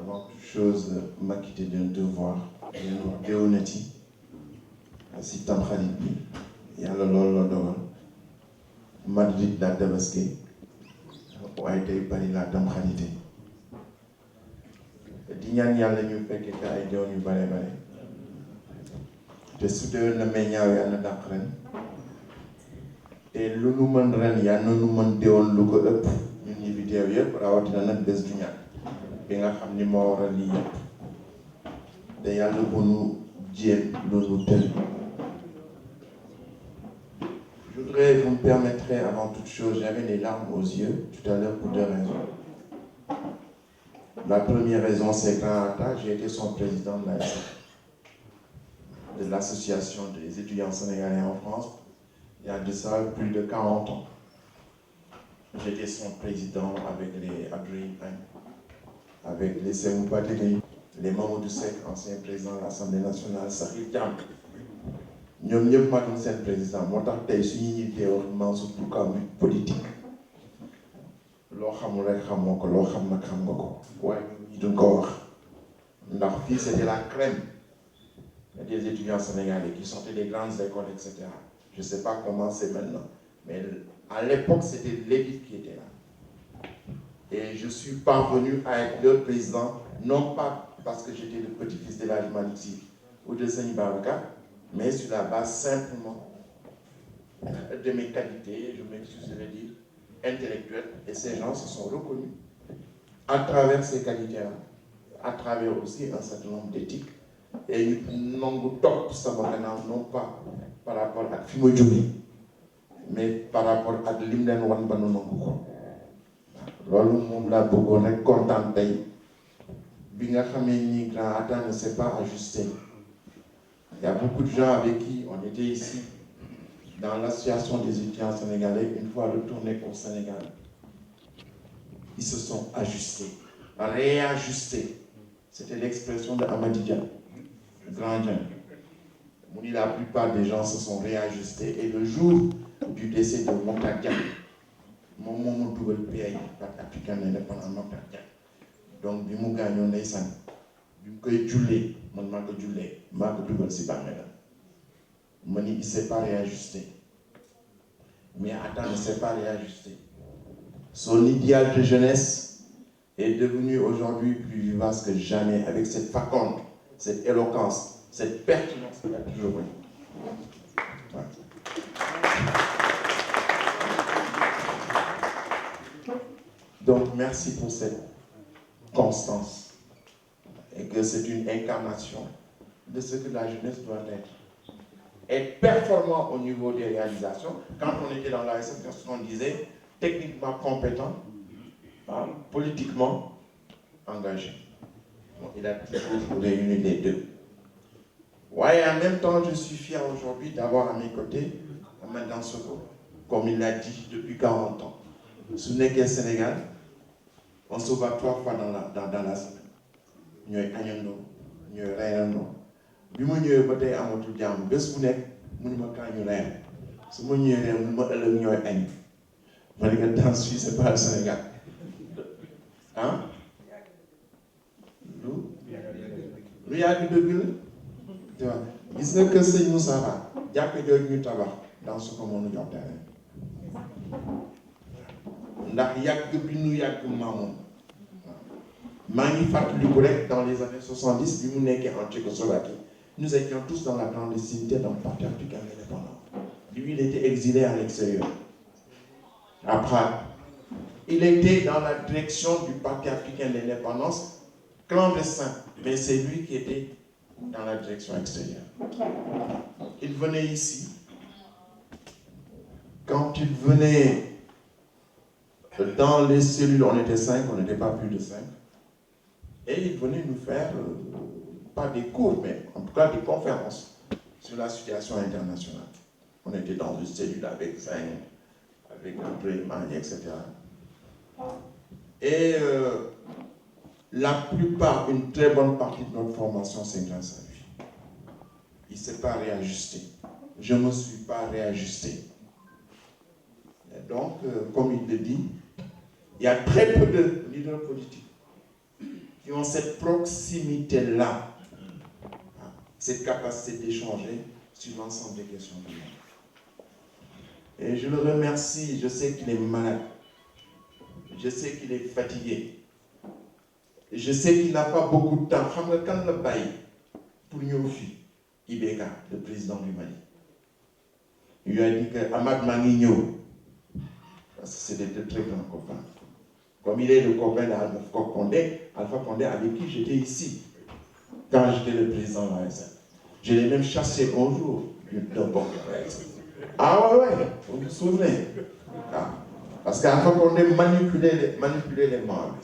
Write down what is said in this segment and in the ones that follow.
Avant toute chose, m'acquitter d'un devoir, de honnêteté. Si tam xarit bi yàlla loolu la dogal Madrid laa tabaski waaye tey Paris laa tam xarité di ñaan yàlla ñu fekke ka ay doon yu bare bare te su déwén na may ñaaw yàlla dàq ren te lu nu mën ren yàlla nu mën déwoon lu ko ëpp ñun ñi fi teew yëpp rawatina nag bés du ñàkk bi nga xam ni moo waral lii yëpp te yàlla bu nu jéem lu nu tël. Je voudrais, vous me permettrez, avant toute chose, j'avais les larmes aux yeux tout à l'heure pour deux raisons. La première raison, c'est qu'à j'ai été son président de l'association des étudiants sénégalais en France, il y a de ça plus de 40 ans. J'étais son président avec les Abdoulaye avec les Sémou Pategui, les Mamadou Seck, ancien président de l'Assemblée nationale, Sakhir Thiam. ñoom ñëpp maa doon seen président moo tax tey suñu ñittee wax Mansour du cas politique loo xamul rek xamoo ko loo xam nag xam nga ko waaye ñi duñ ko wax ndax fii c'était la crème des étudiants sénégalais qui sortaient des grandes écoles etc. Je sais pas comment c'est maintenant mais à l'époque c'était l'élite qui était là et je suis parvenu à être le président non pas parce que j'étais le petit-fils de l'Hadji Malick Sy ou de Serigne Babacar mais sur la base simplement de mes qualités, je m'excuse de le dire, intellectuelles, et ces gens se sont reconnus à travers ces qualités-là, à travers aussi un certain nombre d'éthiques, et nous n'avons top non pas par rapport à Fimoudjoumi, mais par rapport à l'Imlen Wan Banonongo. Lolo moom laa bëggoon rek kontaan tey bi nga xamee ni Grand Hata ne s'est pas ajusté. Il y a beaucoup de gens avec qui on était ici dans l'association des étudiants sénégalais une fois retournés au Sénégal. Ils se sont ajustés, réajustés. C'était l'expression de Amady Dia, le grand Dia. La plupart des gens se sont réajustés et le jour du décès de Mokhtar Dia, mon moment double pays, Parti africain indépendant Mokhtar Dia. Donc, bi mu gaañoo ndeysaan bi mu koy jullee man maa ko jullee maa ko dugal si bàmmeelam ma ni il s'est pas réajusté mais attends ne s'est pas réajusté son idéal de jeunesse est devenu aujourd'hui plus vivace que jamais avec cette faconde, cette éloquence, cette pertinence qu'il a toujours eu. Ouais. Donc merci pour cette constance. Et que c'est une incarnation de ce que la jeunesse doit être. Être performant au niveau des réalisations. Quand on était dans l'ASF, on disait techniquement compétent, politiquement engagé. Bon, il a toujours réuni les deux. Ouais, en même temps, je suis fier aujourd'hui d'avoir à mes côtés Ahmed Dansokho, comme il l'a dit depuis 40 ans. Ce n'est qu'au Sénégal, on se bat 3 fois dans la semaine. ñooy añandoo ñooy reerandoo bi ma ñëwee ba tey amatul jàmm bés bu nekk mënu ma kaa ñu reer su ma ñëwee reer mu ma ëllëg ñooy añ ma ne que dans fii c'est pas le Sénégal ah lu yàgg dëgg la tu vois gis nga kër sëñ Moussa Ba jàkk jooju ñu tabax dans su ko mënu jox terrain ndax yàgg bi nu yàgg maamoom maa ngi fàttaliku rek dans les années 70 bi mu nekkee en Tchécoslovaquie nous étions tous dans la clandestinité dans le Parti africain indépendant. Lui il était exilé à l'extérieur à Prague. Il était dans la direction du Parti africain de l'indépendance clandestin, mais c'est lui qui était dans la direction extérieure. Il venait ici. Quand il venait dans les cellules, on était 5, on n'était pas plus de 5. Et il venait nous faire, pas des cours, mais en tout cas des conférences sur la situation internationale. On était dans une cellule avec Zeng, avec André Mani, etc. Et la plupart, une très bonne partie de notre formation, c'est grâce à lui. Il ne s'est pas réajusté. Je ne me suis pas réajusté. Et donc, comme il le dit, il y a très peu de leaders politiques qui ont cette proximité-là, cette capacité d'échanger sur l'ensemble des questions du monde. Et je le remercie, je sais qu'il est malade, je sais qu'il est fatigué, je sais qu'il n'a pas beaucoup de temps. Quand le bail pour Nyofi, Ibeka, le président du Mali, il lui a dit que Ahmad Manigno, parce que c'était de très grands copains, comme il est le copain d'Alpha Condé, avec qui j'étais ici, quand j'étais le président de l'ASN. Je l'ai même chassé un jour d'un bon. Ah ouais, vous vous souvenez? Parce qu'Alpha Condé manipulait les membres.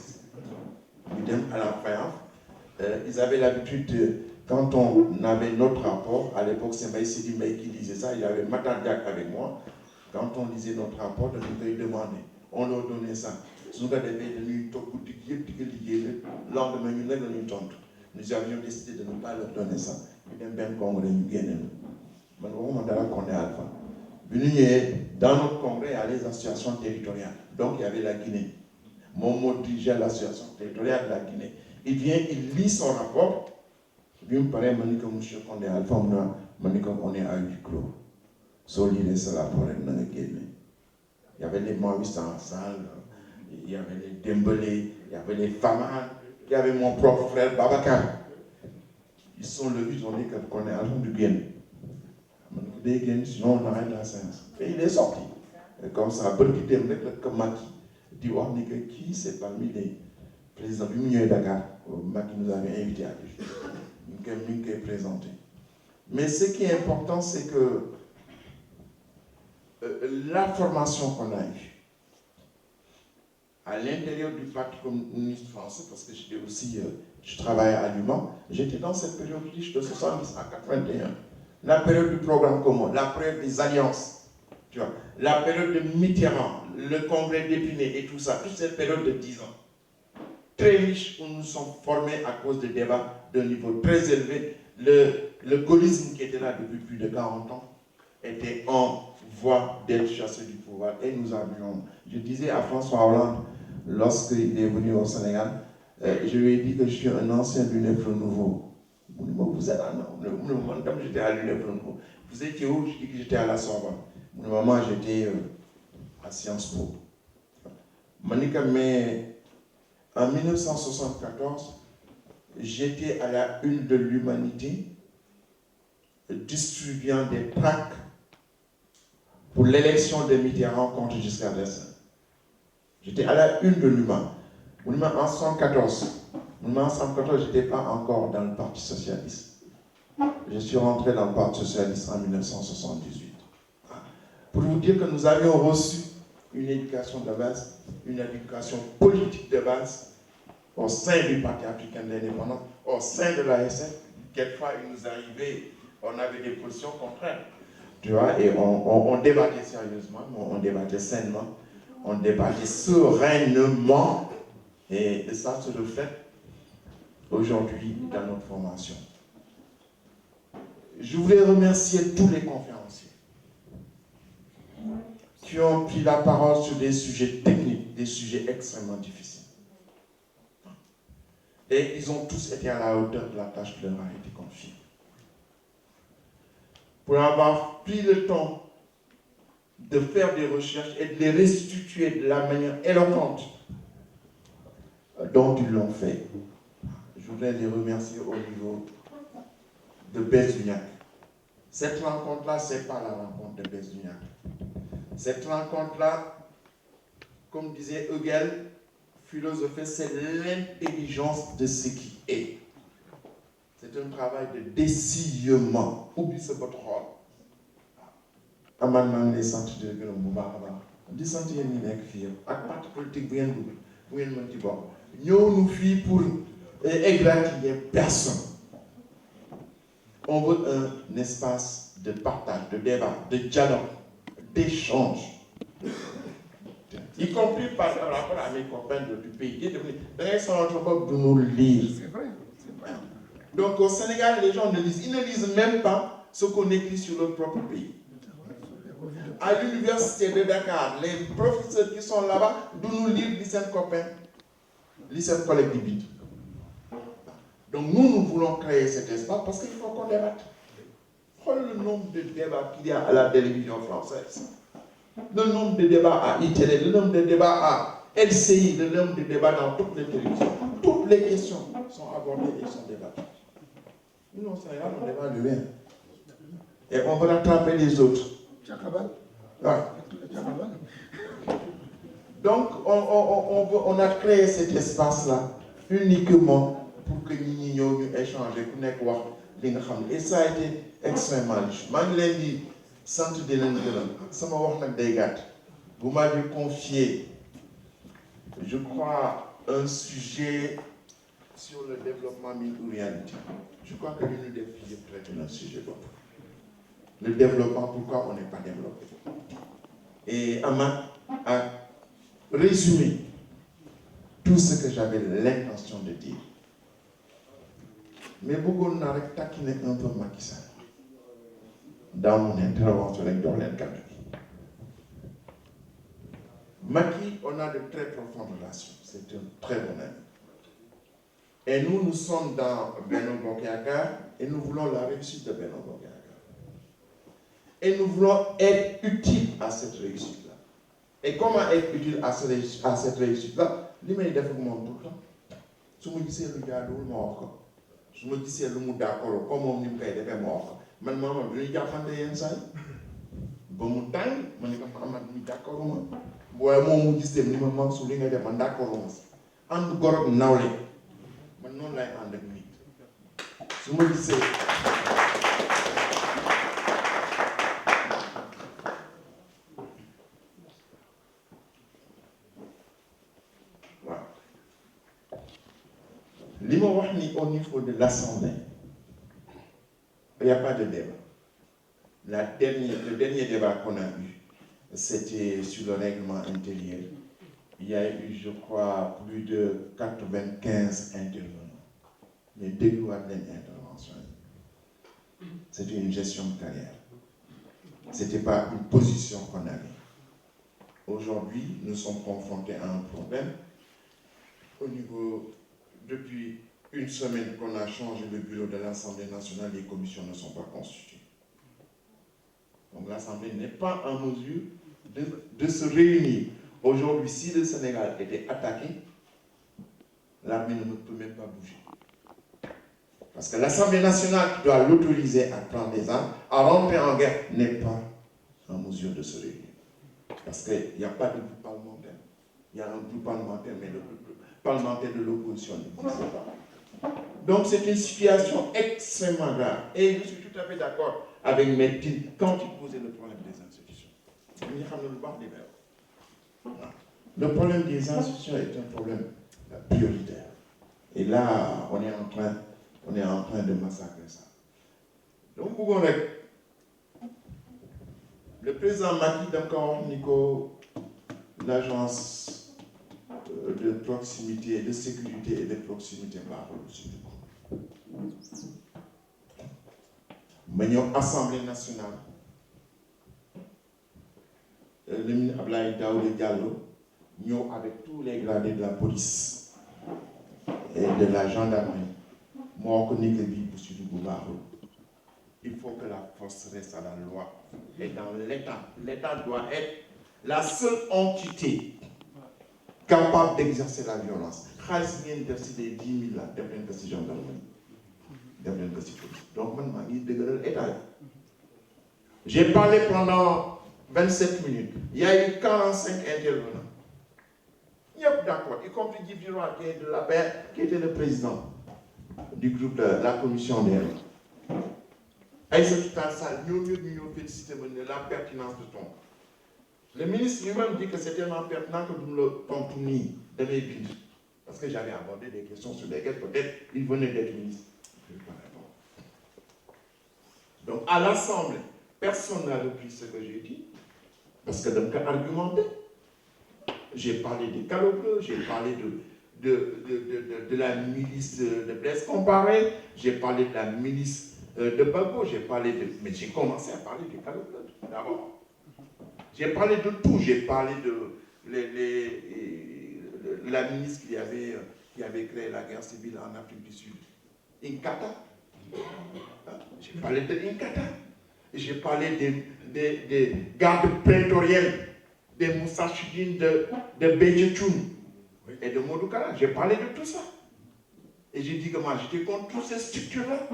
À la fin, ils avaient l'habitude, quand on avait notre rapport, à l'époque c'est Maï Sidi Maï qui disait ça, il y avait Matandak avec moi, quand on lisait notre rapport, on nous demandait, on leur donnait ça. Nous avions décidé de ne pas leur donner ça. Dans notre congrès, il y a les associations territoriales. Donc il y avait la Guinée. Momo dirigeait l'association territoriale de la Guinée. Il vient, il lit son rapport. Il me paraît que monsieur Condé Alpha, on est à huis clos. So lire ce rapport, il y avait les Maoïstes en salle, il y avait les Dembélé, il y avait les Faman, il y avait mon propre frère Babacar. Ils sont levés, ils ont dit qu'on est Alpha du Guinée. Sinon on arrête la séance. Et il est sorti. Et comme ça, Burki Dembe, comme Maki, dit qui c'est parmi les présidents du milieu Dakar, Maki nous avait invité à lui. Présenté. Mais ce qui est important, c'est que la formation qu'on a eue à l'intérieur du Parti communiste français, parce que j'étais aussi, je travaillais à Luma, j'étais dans cette période riche de 70 à 81. La période du programme commun, la période des alliances, tu vois, la période de Mitterrand, le congrès d'Épinay et tout ça, toute cette période de 10 ans. Très riche où nous nous sommes formés à cause de débats d'un niveau très élevé. Le gaullisme qui était là depuis plus de 40 ans était en voie d'être chassé du pouvoir. Et nous avions, je disais à François Hollande, lorsqu'il est venu au Sénégal, je lui ai dit que je suis un ancien du Neuf Nouveau. Vous êtes un homme, comme j'étais à l'UNEF Nouveau. Vous étiez où? Je dis que j'étais à la Sorbonne. Maman, j'étais à Sciences Po. Manika, mais en 1974, j'étais à la une de l'Humanité, distribuant des plaques pour l'élection de Mitterrand contre Giscard d'Estaing. J'étais à la une de l'Humain. En 1974, je n'étais pas encore dans le Parti socialiste. Je suis rentré dans le Parti socialiste en 1978. Pour vous dire que nous avions reçu une éducation de base, une éducation politique de base au sein du Parti africain de l'indépendance, au sein de l'ASF. Quelquefois, il nous arrivait, on avait des positions contraires. Tu vois, et on débattait sérieusement, on débattait sainement, on débattait sereinement, et ça se reflète aujourd'hui dans notre formation. Je voulais remercier tous les conférenciers qui ont pris la parole sur des sujets techniques, des sujets extrêmement difficiles. Et ils ont tous été à la hauteur de la tâche qui leur a été confiée. Pour avoir pris le temps de faire des recherches et de les restituer de la manière éloquente dont ils l'ont fait. Je voudrais les remercier au niveau de Besduniac. Cette rencontre-là, ce n'est pas la rencontre de Besduniac. Cette rencontre-là, comme disait Hegel, philosophie, c'est l'intelligence de ce qui est. C'est un travail de dessillement. Oublie ce votre rôle. Amendement des centres de Moubaraba. Des centres de Moubaraba. Ak parti politique, vous avez dit, nous nous fions pour égratigner personne. On veut un espace de partage, de débat, de dialogue, d'échange. Y compris par rapport à mes copains du pays. Ils sont en train de nous lire. C'est vrai. Donc au Sénégal, les gens ne lisent. Ils ne lisent même pas ce qu'on écrit sur leur propre pays. À l'université de Dakar, les professeurs qui sont là-bas doivent nous lire les copains, les collègues du BID. Donc nous voulons créer cet espace parce qu'il faut qu'on débatte. Prenez le nombre de débats qu'il y a à la télévision française, le nombre de débats à ITL, le nombre de débats à LCI, le nombre de débats dans toutes les télévisions. Toutes les questions sont abordées et sont débattues. Nous, on débat de rien. Et on va rattraper les autres. Ouais. Donc, on a créé cet espace-là uniquement pour que nous échanger, et ça a été extrêmement riche. Vous m'avez confié, je crois, un sujet sur le développement micro-réalité. Je crois que l'une des filles traite un sujet. Le développement, pourquoi on n'est pas développé. Et Amad a résumé tout ce que j'avais l'intention de dire. Mais beaucoup n'ont taquiné un peu Macky Sall dans mon intervention avec Dorlen Kabili. Macky, on a de très profondes relations. C'est un très bon ami. Et nous sommes dans Benno Bokk Yakaar et nous voulons la réussite de Benno Bokk Yakaar. Et nous voulons être utiles à cette réussite-là. Et comment être utile à cette réussite-là? Je me dis tout le temps. Si je dis que je je me dis que je d'accord, comme je me dis que je me dis que je bon mu tàng ma ne ko Amad mi d'accord ma waaye moom mu gis dem ni ma Mansour li nga def man d'accord ma si ànd gor ak nawle man noonu lay ànd ak nit su ma gisee waaw li ma wax ni au niveau de l'Assemblée il n'y a pas de débat. Le dernier débat qu'on a eu, c'était sur le règlement intérieur. Il y a eu, je crois, plus de 95 intervenants. Mais deux interventions. C'était une gestion de carrière. Ce n'était pas une position qu'on avait. Aujourd'hui, nous sommes confrontés à un problème. Au niveau, depuis une semaine qu'on a changé le bureau de l'Assemblée nationale, les commissions ne sont pas constituées. Donc l'Assemblée n'est pas en mesure de se réunir. Aujourd'hui, si le Sénégal était attaqué, l'armée ne peut même pas bouger. Parce que l'Assemblée nationale qui doit l'autoriser à prendre des armes, à rentrer en guerre, n'est pas en mesure de se réunir. Parce qu'il n'y a pas de groupe parlementaire. Il y a un groupe parlementaire, mais le groupe parlementaire de l'opposition n'existe pas. Donc c'est une situation extrêmement grave. Et je suis tout à fait d'accord avec Metin quand il posait le problème des institutions. Le problème des institutions est un problème prioritaire. Et là, on est en train de massacrer ça. Donc, le président Macky d'accord Nico, l'agence de proximité, de sécurité et de proximité par le Maintenant, Assemblée nationale, le ministre Ablaye Daouda Diallo, nous avec tous les gradés de la police et de la gendarmerie, moi, je connais que il faut que la force reste à la loi et dans l'État. L'État doit être la seule entité capable d'exercer la violence. Des 10 000 là, de gendarmerie. Donc, j'ai parlé pendant 27 minutes. Il y a eu 45 intervenants. Il y a d'accord, y compris Guy Biroir qui est de la paix, qui était le président du groupe de la commission des lois. Nous féliciter de la pertinence de ton. Le ministre lui-même dit que c'était impertinent que nous le contenions de mes billes. Parce que j'avais abordé des questions sur lesquelles peut-être il venait d'être ministre. Je ne vais pas répondre. Donc à l'Assemblée, personne n'a repris ce que j'ai dit. Parce que donc argumenté. J'ai parlé des calobres, j'ai parlé de la milice de Blaise Compaoré, j'ai parlé de la milice de Gbagbo, mais j'ai commencé à parler des calobres d'abord. J'ai parlé de tout, j'ai parlé de la milice qui avait créé la guerre civile en Afrique du Sud. Inkatha. J'ai parlé de Inkatha. J'ai parlé des gardes prétoriennes, des Moussachidines de Bédjetchoun et de Modoukara. J'ai parlé de tout ça. Et j'ai dit que moi, j'étais contre toutes ces structures-là.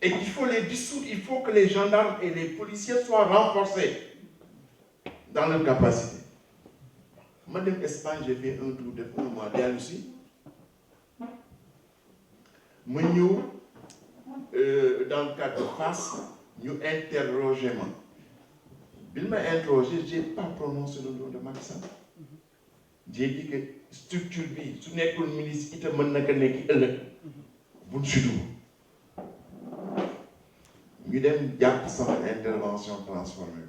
Et qu'il faut les dissoudre, il faut que les gendarmes et les policiers soient renforcés dans leur capacité. Madame Espagne, j'ai fait un tour de 1 mois d'elle aussi. Moi, nous, dans le cadre de face, nous interrogeons. Il m'a interrogé, je n'ai pas prononcé le nom de Macky Sall. J'ai dit que structure bi, si n'est pas le ministre, il te mène à l'équipe. Vous ne savez pas. Nous avons fait une intervention transformée.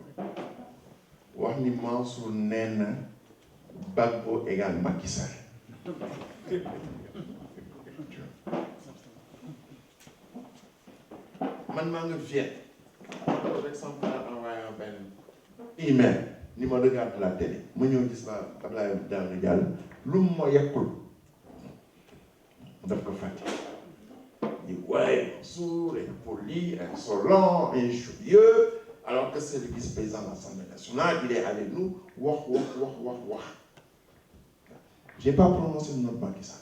Nous avons dit Mansour Nena, Bagbo égale Macky Sall. Maintenant, je viens. Par exemple, envoyer un email. Ni me regarde la télé. Je me dis que Ablaye dans le dialogue. L'homme m'a yakul. Donc, il dit ouais, sourd, impoli, insolent, injurieux. Alors que c'est le vice-président de l'Assemblée nationale, il est avec nous. Wah. Je n'ai pas prononcé le nom de Macky Sall.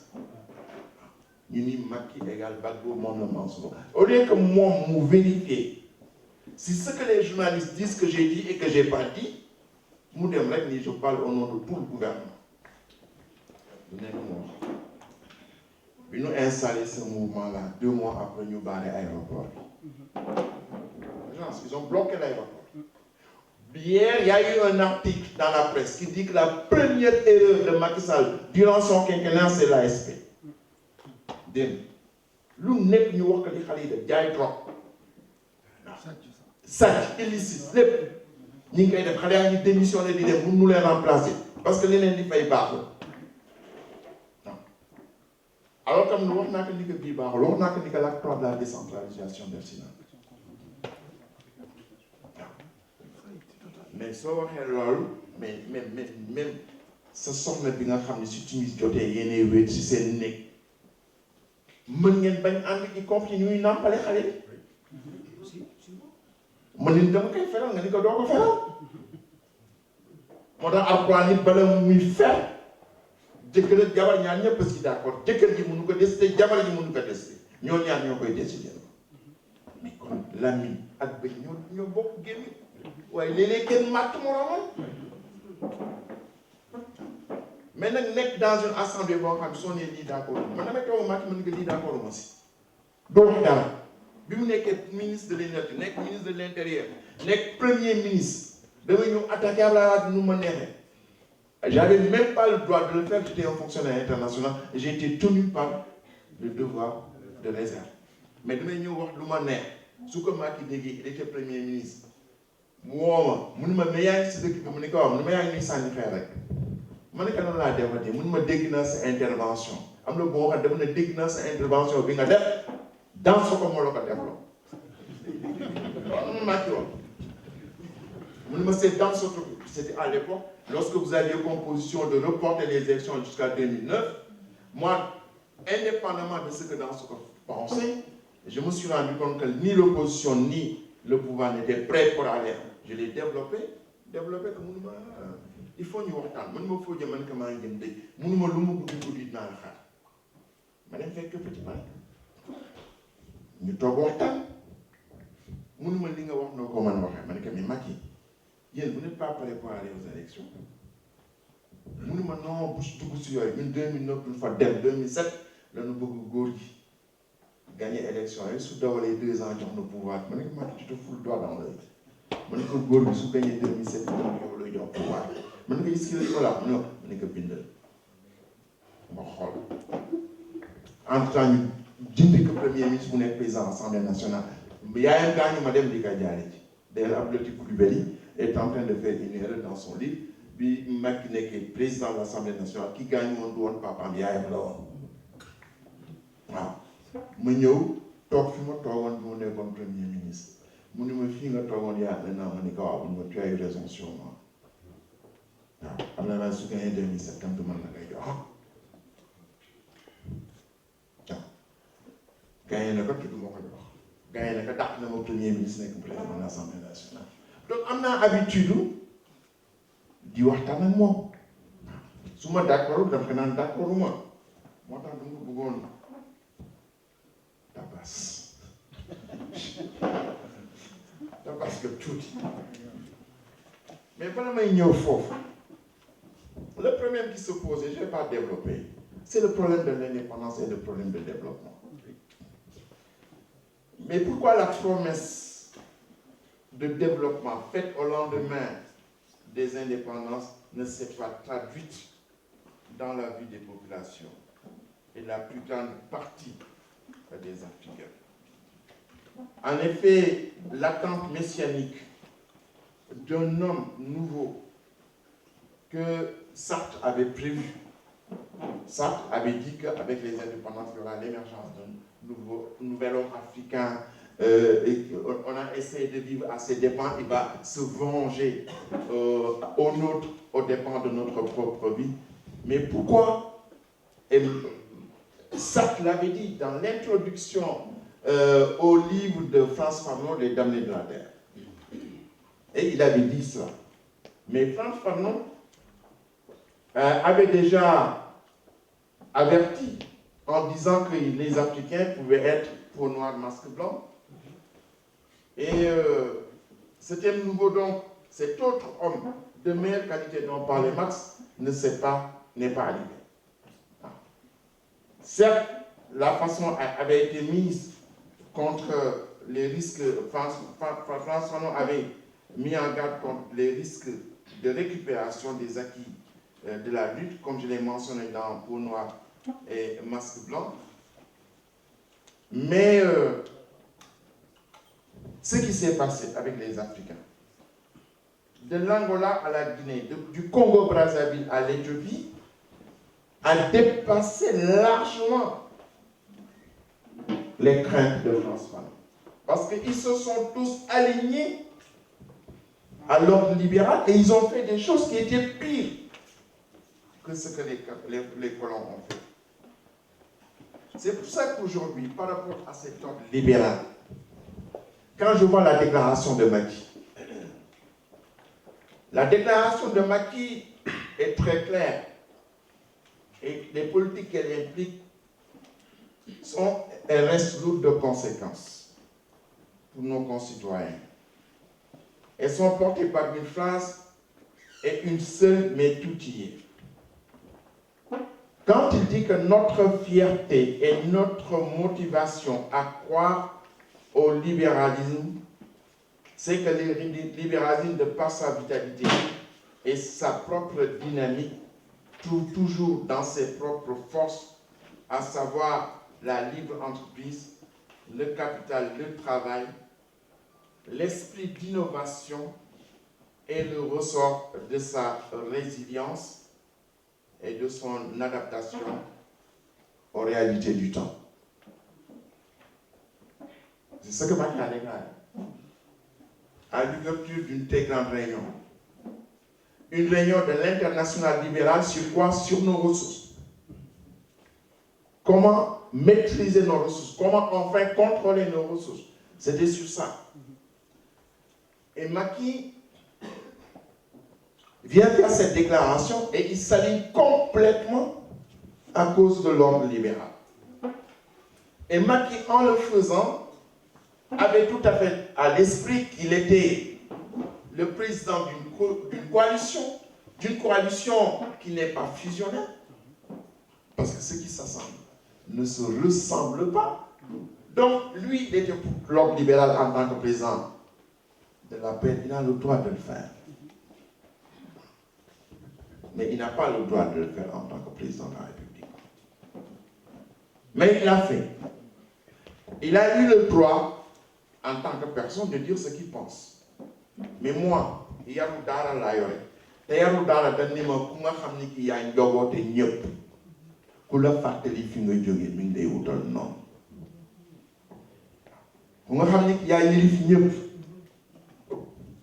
Il dit Macky égale Bagbo, mon nom Mansour. Au lieu que moi, me vérifier si ce que les journalistes disent que j'ai dit et que je n'ai pas dit, je parle au nom de tout le gouvernement. Nous avons installé ce mouvement-là 2 mois après nous barrer l'aéroport. Ils ont bloqué l'aéroport. Hier, il y a eu un article dans la presse qui dit que la première erreur de Macky Sall durant son quinquennat, c'est l'ASP. Nous n'avons pas dit que les gens ça, illicite. Nous avons démissionné de nous les remplacer. Parce que les gens ne font pas. Alors, comme nous avons dit que l'acte 3 de la décentralisation de Sina. Mais ça va faire l'ol, mais même ce sort de bien famille, si tu me dis que si c'est né. Mën ngeen bañ ànd ki conflit ñuy nàmpale xale bi mën nañ dama koy feral nga ni ko doo ko feral moo tax Alxuraan nit bala muy fer jëkkër ak jabar ñaar ñëpp si d'accord jëkkër ji mënu ko décider jabar ji mënu ko décider ñoo ñaar ñoo koy décider mais kon làmmiñ ak bëñ ñoo bokk gémmiñ waaye léeg-léeg kenn màtt moromam mais nag nekk dans une assemblée boo xam ne soo nee lii d'accord man damay toog Macky mën nga lii d'accord ma si doo wax dara bi mu nekkee ministre de l'énergie nekk ministre de l'intérieur nekk premier ministre damay ñëw attaquer Abdoulaye Wade nu ma neexee j'avais même pas le droit de le faire, j'étais un fonctionnaire international et j'ai été tenu par le devoir de réserve mais damay ñëw wax lu ma neex su ko Macky déggee il était premier ministre mu woo ma mu ne ma mais yaa ngi si dëkk bi mu ne ko waaw mu ne ma yaa ngi nuy sànni xeer rek ma ne ko noonu laa defatee mun ma dégg naa sa intervention am na boo xam ne dafa ne dégg naa sa intervention bi nga def dans ce que moo la ko defloo waaw maa ci wax mun ma c'est dans ce que c'était à l'époque lorsque vous aviez comme position de reporter les élections jusqu'à 2009 moi indépendamment de ce que dans ce que je pensais je me suis rendu compte que ni l'opposition ni le pouvoir n'étaient prêts pour aller je l'ai développé que mun ma il faut ñu waxtaan man ma foo jëm man que maa ngi jëm dëj munuma lu mu guddi dinaa la xaar ma dem fekk petit man ñu toog waxtaan munuma li nga wax noo ko mën waxee ma ne que mais Macky yéen vous n'êtes pas prêt pour aller aux élections munuma non bu dugg si yooyu ñun 2009 duñ fa dem 2007 la ñu bëgg góor gi gagner élection yi su dawalee 2 ans jox na pouvoir ma ne que Macky tu te fous le doigt dans l'œil ma ne ko góor gi su gagné 2007 yow lay jox pouvoir ma ne ko est-ce que voilà non ma ne ko bindal ma xool entre temps ñu jëndi ko premier ministre mu nekk président de l'Assemblée nationale yaayam gaañu ma dem di ko jaare ji d'ailleurs Abdou Latif Coulibaly est en train de faire une erreur dans son livre bi Macky nekkee président de l'Assemblée nationale ki gaañu woon du woon papaam yaayam la woon waaw ma ñëw toog fi ma toogoon bi mu nekkoon premier ministre mu ne ma fii nga toogoon yaa naa ma ni ko waaw ma tu as eu raison sur moi waaw am na naa su gagné 2007 kam du mën na koy jox waaw gagné na ko te du ma ko jox gagné na ko dàq na ma premier ministre nekk président de l'Assemblée nationale donc am naa habitude di waxtaan ak moom su ma d'accord dama ko naan d'accord ma moo tax dama ko bëggoon tabas que tuuti mais bala may ñëw foofu le problème qui se pose et je ne vais pas développer c'est le problème de l'indépendance et le problème de développement. Mais pourquoi la promesse de développement faite au lendemain des indépendances ne s'est pas traduite dans la vie des populations et la plus grande partie des Africains? En effet, l'attente messianique d'un homme nouveau que Sartre avait prévu. Sartre avait dit qu'avec les indépendances, il y aura l'émergence d'un nouvel homme africain. Et on a essayé de vivre à ses dépens. Il va se venger aux dépens de notre propre vie. Mais pourquoi? Sartre l'avait dit dans l'introduction au livre de Frantz Fanon, Les Damnés de la Terre. Et il avait dit cela. Mais Frantz Fanon avait déjà averti en disant que les Africains pouvaient être peau noire, masque blanc. Et c'était nouveau donc, cet autre homme de meilleure qualité dont parlait Marx n'est pas arrivé. Certes, la façon avait été mise contre les risques, Frantz Fanon avait mis en garde contre les risques de récupération des acquis de la lutte, comme je l'ai mentionné dans Peau noire et Masque blanc. Mais ce qui s'est passé avec les Africains, de l'Angola à la Guinée, du Congo-Brazzaville à l'Éthiopie, a dépassé largement les craintes de Frantz Fanon. Parce qu'ils se sont tous alignés à l'ordre libéral et ils ont fait des choses qui étaient pires que ce que les colons ont fait. C'est pour ça qu'aujourd'hui, par rapport à cet ordre libéral, quand je vois la déclaration de Macky, la déclaration de Macky est très claire et les politiques qu'elle implique elles restent lourdes de conséquences pour nos concitoyens. Elles sont portées par une phrase et une seule mais tout y est. Quand il dit que notre fierté et notre motivation à croire au libéralisme, c'est que le libéralisme, de par sa vitalité et sa propre dynamique, trouve toujours dans ses propres forces, à savoir la libre entreprise, le capital, le travail, l'esprit d'innovation et le ressort de sa résilience et de son adaptation aux réalités du temps. C'est ce que Macky a déclaré à l'ouverture d'une très grande réunion. Une réunion de l'international libéral sur quoi? Sur nos ressources. Comment maîtriser nos ressources? Comment enfin contrôler nos ressources? C'était sur ça. Et Macky vient faire cette déclaration et il s'aligne complètement à cause de l'ordre libéral. Et Macky, en le faisant, avait tout à fait à l'esprit qu'il était le président d'une coalition qui n'est pas fusionnelle. Parce que ceux qui s'assemblent ne se ressemblent pas. Donc, lui, il était pour l'ordre libéral en tant que président de la paix, il a le droit de le faire. Mais il n'a pas le droit de le faire en tant que président de la République. Mais il l'a fait. Il a eu le droit, en tant que personne, de dire ce qu'il pense. Mais moi, il y a un dara la yore. Il y a un dara qui y a un yogote nyep. Kula fateli finga joge min day wutal non. Ku nga xamni ki ya yirif ñepp.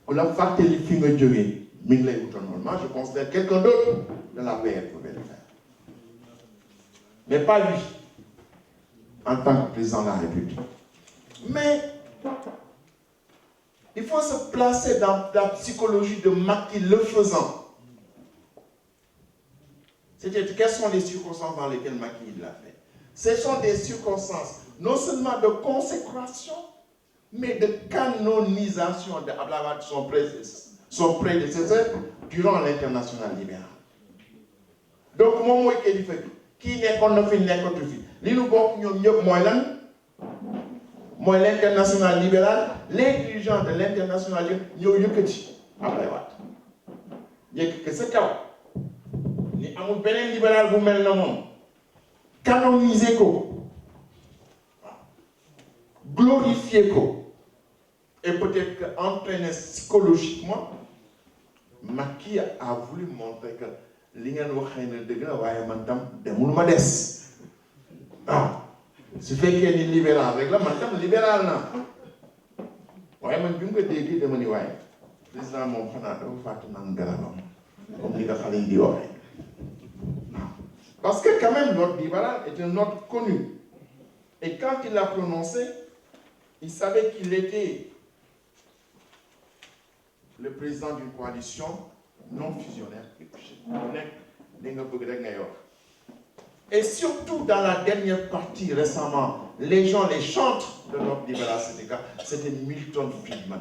Kula fateli finga joge min lay wutal non. Moi je considère quelqu'un d'autre de la paix pouvait le faire. Mais pas lui. en tant que président de la République. Mais il faut se placer dans la psychologie de Macky le faisant. Quelles sont les circonstances dans lesquelles Macky l'a fait? Ce sont des circonstances non seulement de consécration, mais de canonisation de Abdoulaye Wade, son prédécesseur, durant l'international libéral. Donc, moi, qui n'est qu'on ne fait n'importe quoi. Li nous bok ñom ñep moy l'international libéral, les dirigeants de l'international ñoo yëkëti Abdoulaye Wade. Yëkëti sa kaw ni amul benen libéral bu mel na mom. Canoniser ko. Glorifier ko. Et peut-être qu'entraîner psychologiquement, Macky a voulu montrer que li ngeen waxee ne dëgg la waaye man tam demul ma des. Su fekkee ni libéral rek la man tam libéral naa. waaye man bi mu ko déggee dama ni waaye président moom xanaa dafa fàtte naan garabam comme li nga xale yi di waxee. Parce que quand même l'ordre libéral est un ordre connu. Et quand il l'a prononcé, il savait qu'il était le président d'une coalition non fusionnaire. Et surtout dans la dernière partie récemment, les gens, les chantres de l'ordre libéral, c'était Milton Friedman.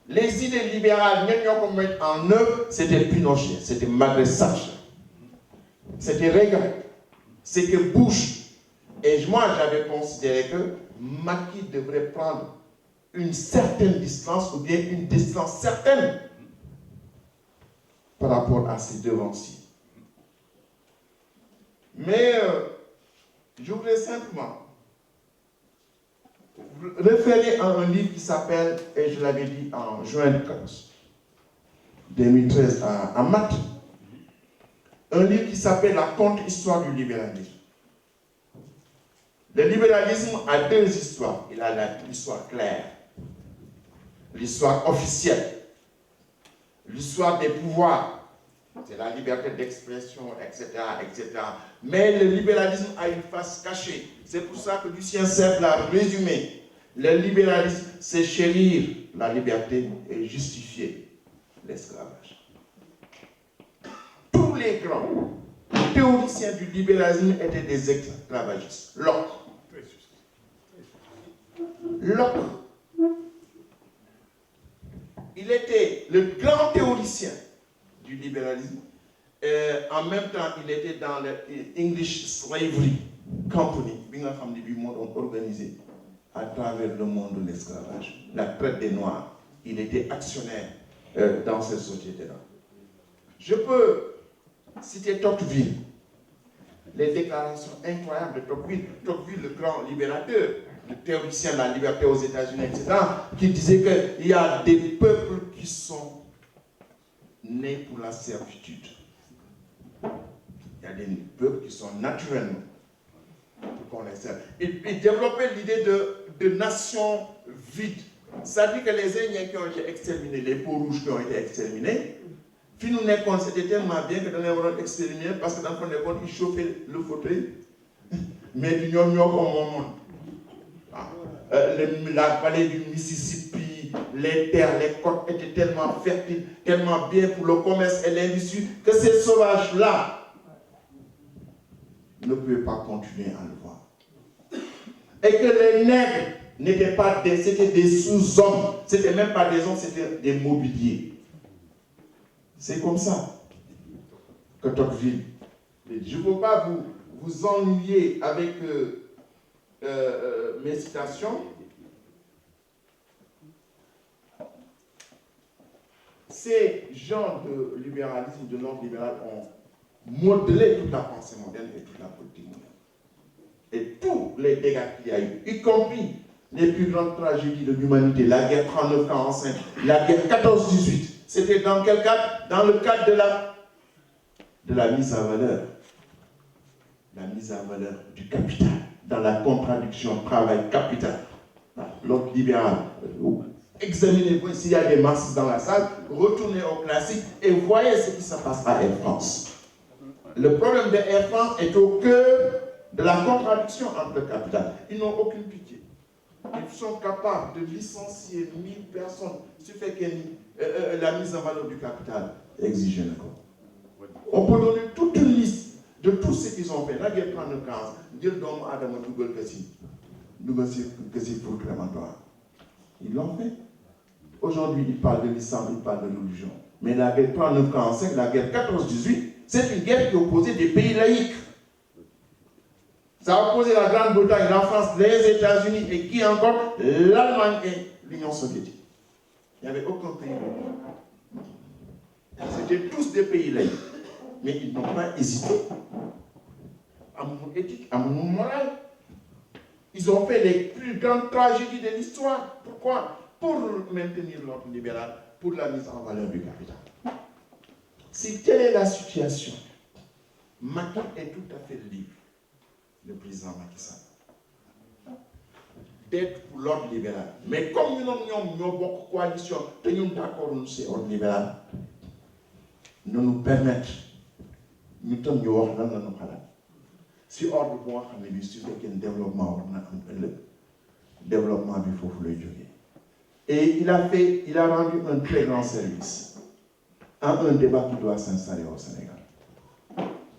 Les idées libérales, qu'on met en œuvre, c'était Pinochet, c'était Margaret Thatcher, c'était Reagan, c'était Bush. Et moi, j'avais considéré que Macky devrait prendre une certaine distance, ou bien une distance certaine par rapport à ces devanciers. Mais je voudrais simplement référer à un livre qui s'appelle, et je l'avais dit en juin 2013 à Matt, un livre qui s'appelle La contre-histoire du libéralisme. Le libéralisme a deux histoires. Il a l'histoire claire, l'histoire officielle, l'histoire des pouvoirs. C'est la liberté d'expression, etc., etc. Mais le libéralisme a une face cachée. C'est pour ça que Lucien Sèvres l'a résumé. Le libéralisme, c'est chérir la liberté et justifier l'esclavage. Tous les grands théoriciens du libéralisme étaient des esclavagistes. Locke, il était le grand théoricien du libéralisme. En même temps, il était dans le English Slavery Company, organisé à travers le monde de l'esclavage, la traite des Noirs. Il était actionnaire dans cette société-là. Je peux citer Tocqueville, les déclarations incroyables de Tocqueville. Tocqueville, le grand libérateur, le théoricien de la liberté aux États-Unis, etc., qui disait qu'il y a des peuples qui sont nés pour la servitude. Il y a des peuples qui sont naturellement pour qu'on les serve. Il développait l'idée de nation vide. Ça dit que les Indiens qui ont été exterminés, les peaux rouges qui ont été exterminés, finalement, c'était tellement bien que nous avons exterminé parce que dans le fond, ils chauffaient le fauteuil. Mais nous avons comme monde. La vallée du Mississippi, les terres, les côtes étaient tellement fertiles, tellement bien pour le commerce et l'industrie, que ces sauvages-là ne pouvaient pas continuer à le voir. Et que les nègres n'étaient pas c'était des sous-hommes, c'était même pas des hommes, c'était des mobiliers. C'est comme ça que Tocqueville. Je ne peux pas vous ennuyer avec mes citations. Ces gens de libéralisme, de l'ordre libéral, ont modelé toute la pensée moderne et toute la politique moderne. Et tous les dégâts qu'il y a eu, y compris les plus grandes tragédies de l'humanité, la guerre 39-45, la guerre 14-18, c'était dans quel cadre? Dans le cadre de la mise à valeur. La mise à valeur du capital, dans la contradiction travail-capital. L'ordre libéral. Examinez-vous s'il y a des marxistes dans la salle, retournez au classique et voyez ce qui se passe à Air France. Le problème de Air France est au cœur de la contradiction entre le capital. Ils n'ont aucune pitié. Ils sont capables de licencier 1000 personnes. Ce fait que la mise en valeur du capital exige un accord. On peut donner toute une liste de tout ce qu'ils ont fait. Là, ils prennent le cas. Dire donc Adam Google que si pour crématoire. Ils l'ont fait. Aujourd'hui, ils parlent de l'islam, ils parlent de religion. Mais la guerre 39-45, la guerre 14-18, c'est une guerre qui opposait des pays laïcs. Ça a opposé la Grande-Bretagne, la France, les États-Unis et qui encore? L'Allemagne et l'Union soviétique. Il n'y avait aucun pays laïque. C'était tous des pays laïcs. Mais ils n'ont pas hésité. À mon éthique, à mon moral. Ils ont fait les plus grandes tragédies de l'histoire. Pourquoi? Pour maintenir l'ordre libéral, pour la mise en valeur du capital. Si telle est la situation, Macky est tout à fait libre, le président Macky Sall, d'être pour l'ordre libéral. Mais comme nous avons beaucoup de coalition, nous sommes d'accord sur cet ordre libéral, nous permettre, nous sommes dans nos palais. Si l'ordre pour nous, si c'est un développement, développement il faut le juger. Et il a rendu un très grand service à un débat qui doit s'installer au Sénégal,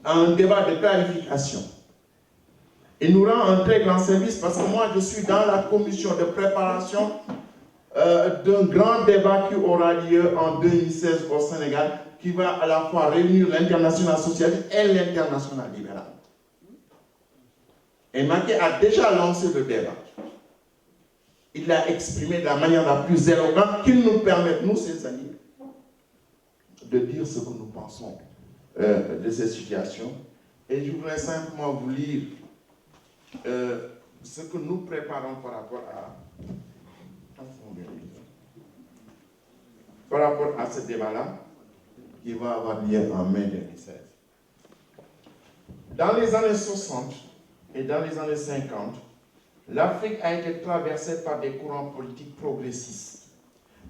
à un débat de clarification. Il nous rend un très grand service parce que moi je suis dans la commission de préparation d'un grand débat qui aura lieu en 2016 au Sénégal, qui va à la fois réunir l'international socialiste et l'international libéral. Et Macky a déjà lancé le débat. Il l'a exprimé de la manière la plus éloquente qu'il nous permette, nous, ses alliés, de dire ce que nous pensons de ces situations. Et je voudrais simplement vous lire ce que nous préparons par rapport à ce débat-là, qui va avoir lieu en mai 2016. Dans les années 60 et dans les années 50, l'Afrique a été traversée par des courants politiques progressistes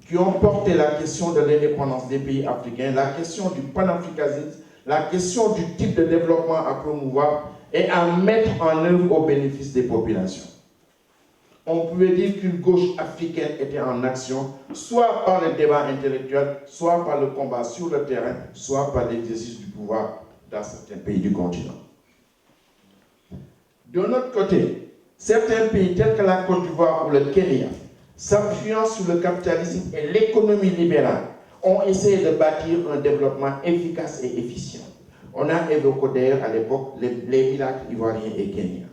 qui ont porté la question de l'indépendance des pays africains, la question du panafricanisme, la question du type de développement à promouvoir et à mettre en œuvre au bénéfice des populations. On pouvait dire qu'une gauche africaine était en action, soit par le débat intellectuel, soit par le combat sur le terrain, soit par l'exercice du pouvoir dans certains pays du continent. De notre côté, certains pays tels que la Côte d'Ivoire ou le Kenya, s'appuyant sur le capitalisme et l'économie libérale, ont essayé de bâtir un développement efficace et efficient. On a évoqué d'ailleurs à l'époque les miracles ivoiriens et kenyans.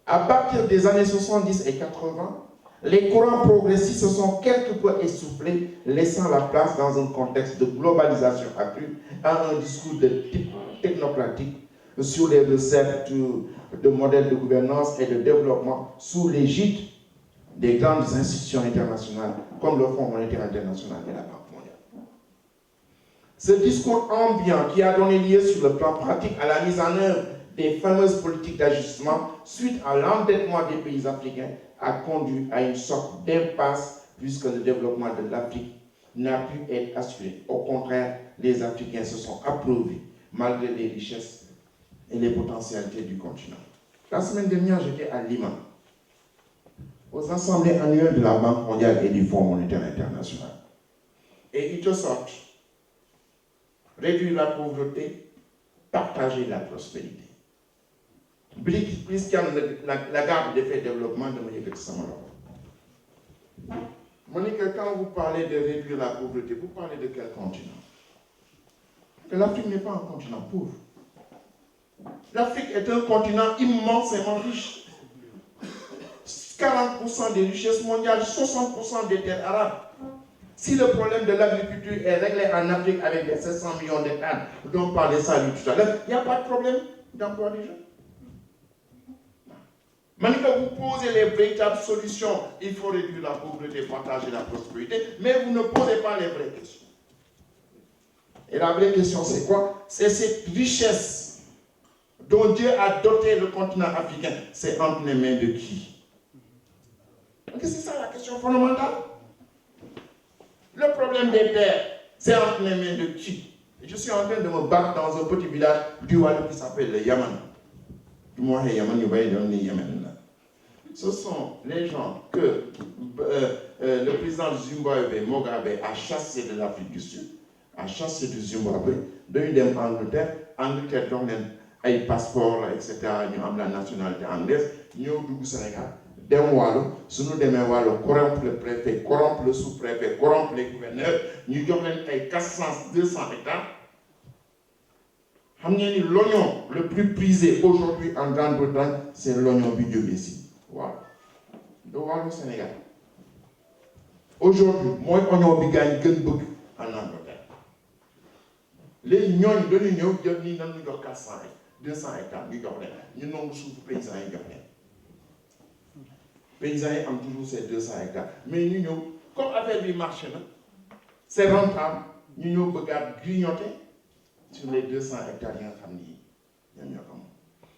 À partir des années 70 et 80, les courants progressistes se sont quelque peu essoufflés, laissant la place dans un contexte de globalisation accrue à un discours de type technocratique sur les recettes de modèles de gouvernance et de développement sous l'égide des grandes institutions internationales comme le Fonds monétaire international et la Banque mondiale. Ce discours ambiant qui a donné lieu sur le plan pratique à la mise en œuvre des fameuses politiques d'ajustement suite à l'endettement des pays africains a conduit à une sorte d'impasse puisque le développement de l'Afrique n'a pu être assuré. Au contraire, les Africains se sont approuvés malgré les richesses et les potentialités du continent. La semaine dernière, j'étais à Lima, aux assemblées annuelles de la Banque mondiale et du Fonds monétaire international. Et ils te sortent réduire la pauvreté, partager la prospérité. Plus qu'il y a la garde d'effet développement de Monique Samara. Monique, quand vous parlez de réduire la pauvreté, vous parlez de quel continent? Que l'Afrique n'est pas un continent pauvre. L'Afrique est un continent immensément riche. 40% des richesses mondiales, 60% des terres arabes. Si le problème de l'agriculture est réglé en Afrique avec les 700 millions d'hectares dont parlait Salut tout à l'heure, il n'y a pas de problème d'emploi des jeunes. Maintenant, vous posez les véritables solutions, il faut réduire la pauvreté, partager la prospérité, mais vous ne posez pas les vraies questions. Et la vraie question, c'est quoi? C'est cette richesse dont Dieu a doté le continent africain. C'est entre les mains de qui? Donc c'est ça la question fondamentale. Le problème des terres, c'est entre les mains de qui? Et je suis en train de me battre dans un petit village du Wallou qui s'appelle le Yaman. Ce sont les gens que le président du Zimbabwe, Mugabe, a chassé de l'Afrique du Sud, a chassé du Zimbabwe, de l'Angleterre, Angleterre donne un passeport, etc., nous avons la nationalité anglaise, nous avons du Sénégal, des Wallo, si nous avons Wallo, corrompre le préfet, corrompre le sous-préfet, corrompre les gouverneurs, nous avons 400, 200 hectares. L'oignon le plus prisé aujourd'hui en Grande-Bretagne, c'est l'oignon Bidiobessi. Voilà. Le Wallo Sénégal. Aujourd'hui, moi, l'oignon Bigagne en Angleterre. Les ñooñu dañu ñëw jël ni nan ñu jox 400 200 hectares ñu jox leen ñu nangu suuf paysans yi jox leen paysans yi am toujours ces 200 hectares mais ñu ñëw comme affaire bi marché na c'est rentable ñu ñëw bëggaat grignoter sur les 200 hectares yi nga xam ni ñoom ñoo ko moom.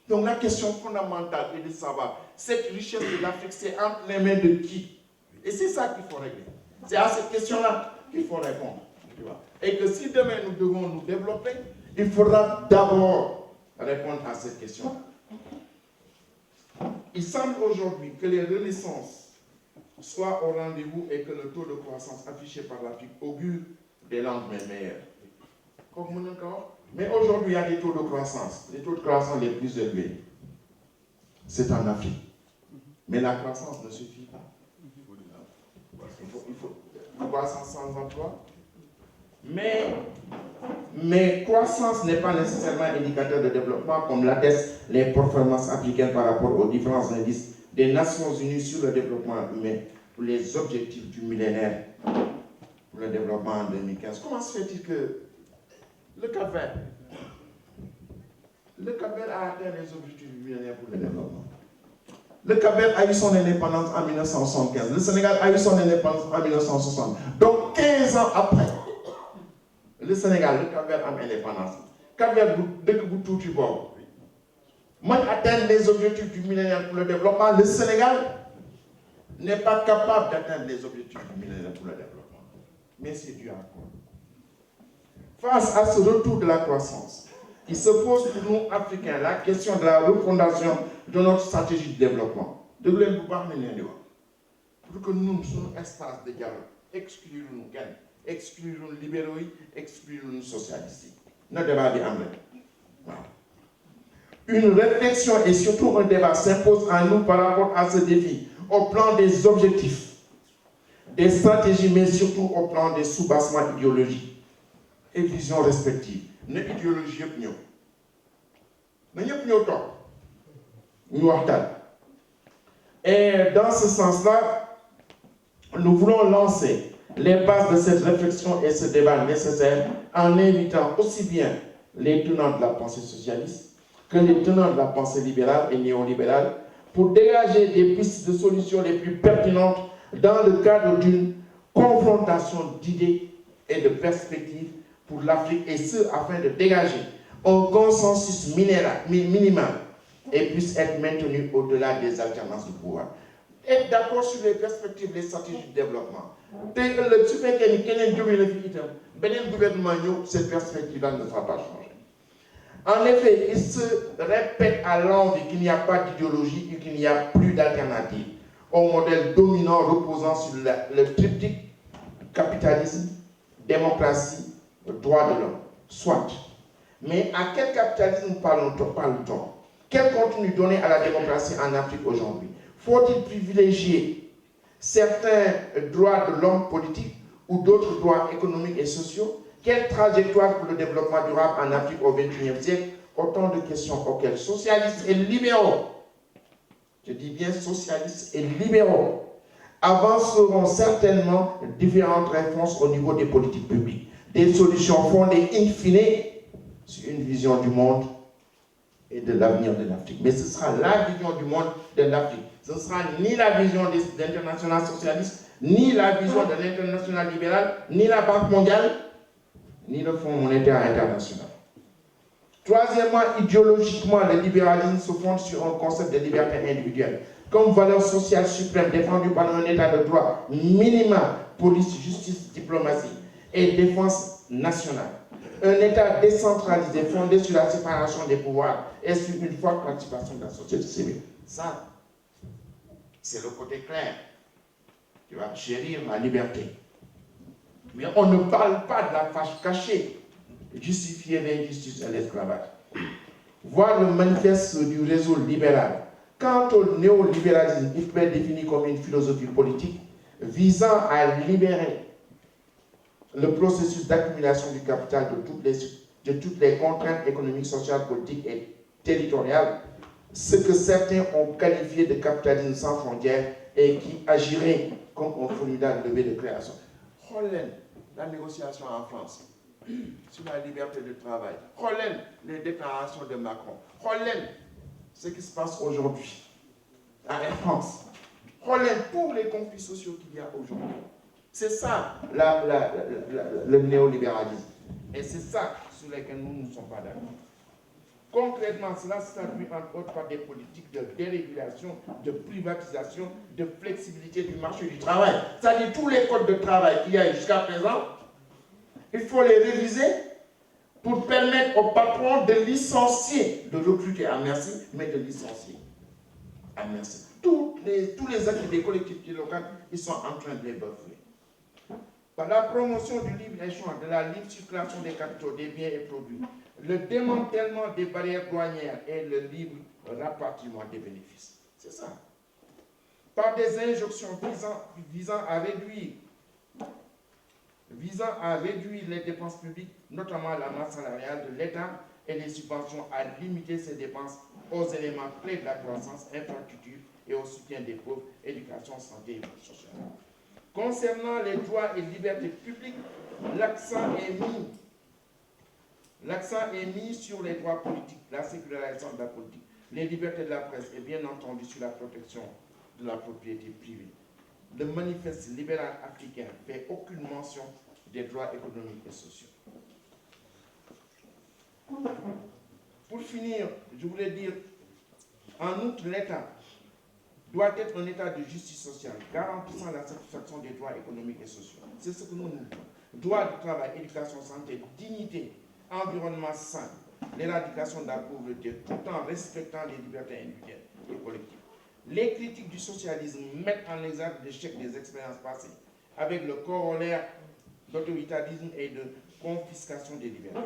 Donc la question fondamentale est de savoir cette richesse de l'Afrique c'est entre les mains de qui? Et c'est ça qu'il faut régler. C'est à cette question-là qu'il faut répondre. Tu vois. Et que si demain nous devons nous développer, il faudra d'abord répondre à cette question. Il semble aujourd'hui que les renaissances soient au rendez-vous et que le taux de croissance affiché par l'Afrique augure des lendemains meilleurs. Mais aujourd'hui, il y a des taux de croissance. Les taux de croissance les plus élevés, c'est en Afrique. Mais la croissance ne suffit pas. Il faut croissance sans emploi. Mais croissance n'est pas nécessairement indicateur de développement comme l'attestent les performances africaines par rapport aux différents indices des Nations Unies sur le développement humain pour les objectifs du millénaire pour le développement en 2015. Comment se fait-il que le Cap-Vert a atteint les objectifs du millénaire pour le développement? Le Cap-Vert a eu son indépendance en 1975. Le Sénégal a eu son indépendance en 1960. Donc 15 ans après, le Sénégal, le Cap-Vert a une indépendance. Cap-Vert, dès que vous touchez bon, moi atteindre les objectifs du millénaire pour le développement, le Sénégal n'est pas capable d'atteindre les objectifs du millénaire pour le développement. Mais c'est dû à quoi? Face à ce retour de la croissance, il se pose pour nous, Africains, la question de la refondation de notre stratégie de développement. De pour que nous, sur un espace de dialogue, excluons-nous, excluons les libéraux, excluons les socialistes. Notre débat est en vrai. Une réflexion et surtout un débat s'impose à nous par rapport à ce défi, au plan des objectifs, des stratégies, mais surtout au plan des sous-bassements idéologiques et visions respectives. Nos idéologies, et dans ce sens-là, nous voulons lancer les bases de cette réflexion et ce débat nécessaire en invitant aussi bien les tenants de la pensée socialiste que les tenants de la pensée libérale et néolibérale pour dégager des pistes de solutions les plus pertinentes dans le cadre d'une confrontation d'idées et de perspectives pour l'Afrique, et ce, afin de dégager un consensus minimal et puisse être maintenu au-delà des alternances du pouvoir. Être d'accord sur les perspectives, les stratégies de développement. Dès que le super gouvernement, cette perspective ne sera pas changée. En effet, il se répète à l'envie qu'il n'y a pas d'idéologie et qu'il n'y a plus d'alternative au modèle dominant reposant sur le triptyque capitalisme, démocratie, droit de l'homme. Soit. Mais à quel capitalisme parle-t-on? Quel contenu donner à la démocratie en Afrique aujourd'hui? Faut-il privilégier certains droits de l'homme politique ou d'autres droits économiques et sociaux? Quelle trajectoire pour le développement durable en Afrique au XXIe siècle? Autant de questions auxquelles socialistes et libéraux, je dis bien socialistes et libéraux, avanceront certainement différentes réponses au niveau des politiques publiques. Des solutions fondées in fine sur une vision du monde et de l'avenir de l'Afrique. Mais ce sera la vision du monde de l'Afrique. Ce ne sera ni la vision de l'international socialiste, ni la vision de l'international libéral, ni la Banque mondiale, ni le Fonds monétaire international. Troisièmement, idéologiquement, le libéralisme se fonde sur un concept de liberté individuelle comme valeur sociale suprême défendue par un état de droit minimal, police, justice, diplomatie et défense nationale. Un État décentralisé, fondé sur la séparation des pouvoirs et sur une forte participation de la société civile. Ça, c'est le côté clair qui va chérir la liberté. Mais on ne parle pas de la face cachée, justifier l'injustice et l'esclavage. Voir le manifeste du réseau libéral. Quant au néolibéralisme, il peut être défini comme une philosophie politique visant à libérer le processus d'accumulation du capital de toutes les contraintes économiques, sociales, politiques et territoriales, ce que certains ont qualifié de capitalisme sans frontières et qui agirait comme un formidable levier de création. Regardez la négociation en France sur la liberté de travail. Regardez les déclarations de Macron. Regardez ce qui se passe aujourd'hui en France. Regardez tous les conflits sociaux qu'il y a aujourd'hui. C'est ça le néolibéralisme. Et c'est ça sur lesquels nous ne sommes pas d'accord. Concrètement, cela se traduit entre autres par des politiques de dérégulation, de privatisation, de flexibilité du marché du travail. C'est-à-dire tous les codes de travail qu'il y a jusqu'à présent, il faut les réviser pour permettre aux patrons de licencier, de recruter à merci, mais de licencier à merci. Tous les actes des collectivités locales, ils sont en train de les bafouer. Par la promotion du libre-échange, de la libre circulation des capitaux, des biens et produits, le démantèlement des barrières douanières et le libre rapatriement des bénéfices. C'est ça. Par des injonctions visant à réduire les dépenses publiques, notamment la masse salariale de l'État et les subventions, à limiter ces dépenses aux éléments clés de la croissance, infrastructure et au soutien des pauvres, éducation, santé et sociale. Concernant les droits et libertés publiques, l'accent est mis sur les droits politiques, la sécularisation de la politique, les libertés de la presse et bien entendu sur la protection de la propriété privée. Le manifeste libéral africain ne fait aucune mention des droits économiques et sociaux. Pour finir, je voulais dire, en outre, l'État doit être un État de justice sociale, garantissant la satisfaction des droits économiques et sociaux. C'est ce que nous voulons. Droit du travail, éducation, santé, dignité, environnement sain, l'éradication de la pauvreté, tout en respectant les libertés individuelles et collectives. Les critiques du socialisme mettent en exergue l'échec des expériences passées, avec le corollaire d'autoritarisme et de confiscation des libertés.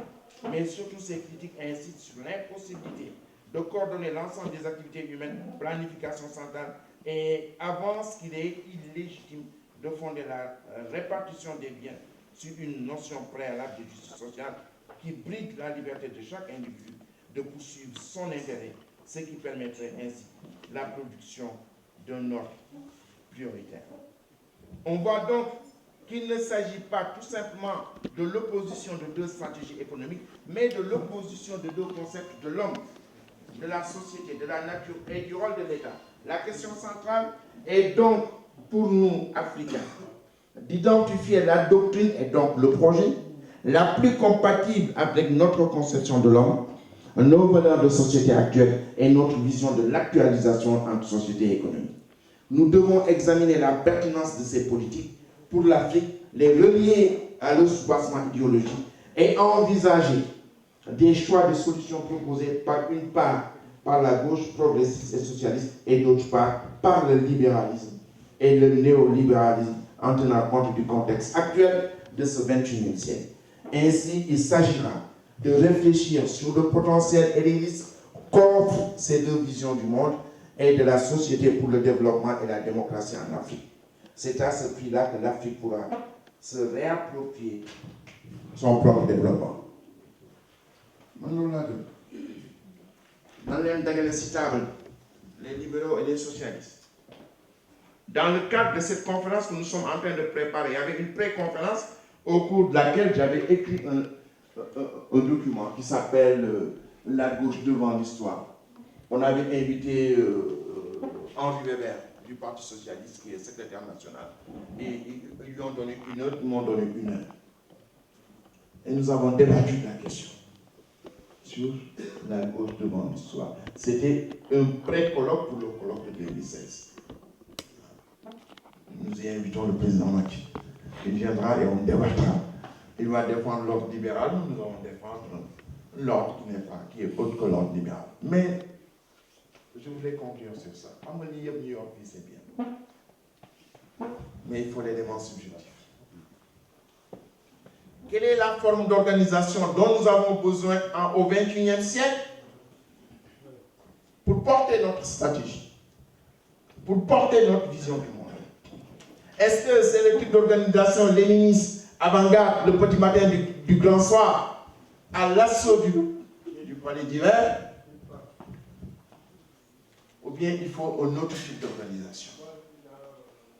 Mais surtout, ces critiques incitent sur l'impossibilité de coordonner l'ensemble des activités humaines, planification centrale, et avance qu'il est illégitime de fonder la répartition des biens sur une notion préalable de justice sociale qui bride la liberté de chaque individu de poursuivre son intérêt, ce qui permettrait ainsi la production d'un ordre prioritaire. On voit donc qu'il ne s'agit pas tout simplement de l'opposition de deux stratégies économiques, mais de l'opposition de deux concepts de l'homme, de la société, de la nature et du rôle de l'État. La question centrale est donc, pour nous, Africains, d'identifier la doctrine et donc le projet la plus compatible avec notre conception de l'homme, nos valeurs de société actuelles et notre vision de l'actualisation entre société et économie. Nous devons examiner la pertinence de ces politiques pour l'Afrique, les relier à leur soubassement idéologique et envisager des choix de solutions proposés par une part par la gauche progressiste et socialiste et d'autre part par le libéralisme et le néolibéralisme en tenant compte du contexte actuel de ce 21e siècle. Ainsi, il s'agira de réfléchir sur le potentiel et les risques qu'offrent ces deux visions du monde et de la société pour le développement et la démocratie en Afrique. C'est à ce prix-là que l'Afrique pourra se réapproprier son propre développement. Dans les libéraux et les socialistes. Dans le cadre de cette conférence que nous sommes en train de préparer, il y avait une pré-conférence au cours de laquelle j'avais écrit un document qui s'appelle « La gauche devant l'histoire ». On avait invité Henri Weber du Parti socialiste, qui est secrétaire national, et ils lui ont donné 1 heure, ils m'ont donné 1 heure. Et nous avons débattu de la question sur la gauche devant l'histoire. C'était un pré-colloque pour le colloque de 2016. Nous y invitons le président Macky. Il viendra et on débattra Il va défendre l'ordre libéral, nous allons défendre l'ordre qui est autre que l'ordre libéral. Mais je voulais conclure sur ça. New York, c'est bien. Mais il faut l'élément subjectif. Quelle est la forme d'organisation dont nous avons besoin au XXIe siècle pour porter notre stratégie, pour porter notre vision du monde? Est-ce que c'est le type d'organisation léniniste, avant-garde, le petit matin du grand soir, à l'assaut du palais d'hiver? Ou bien il faut un autre type d'organisation?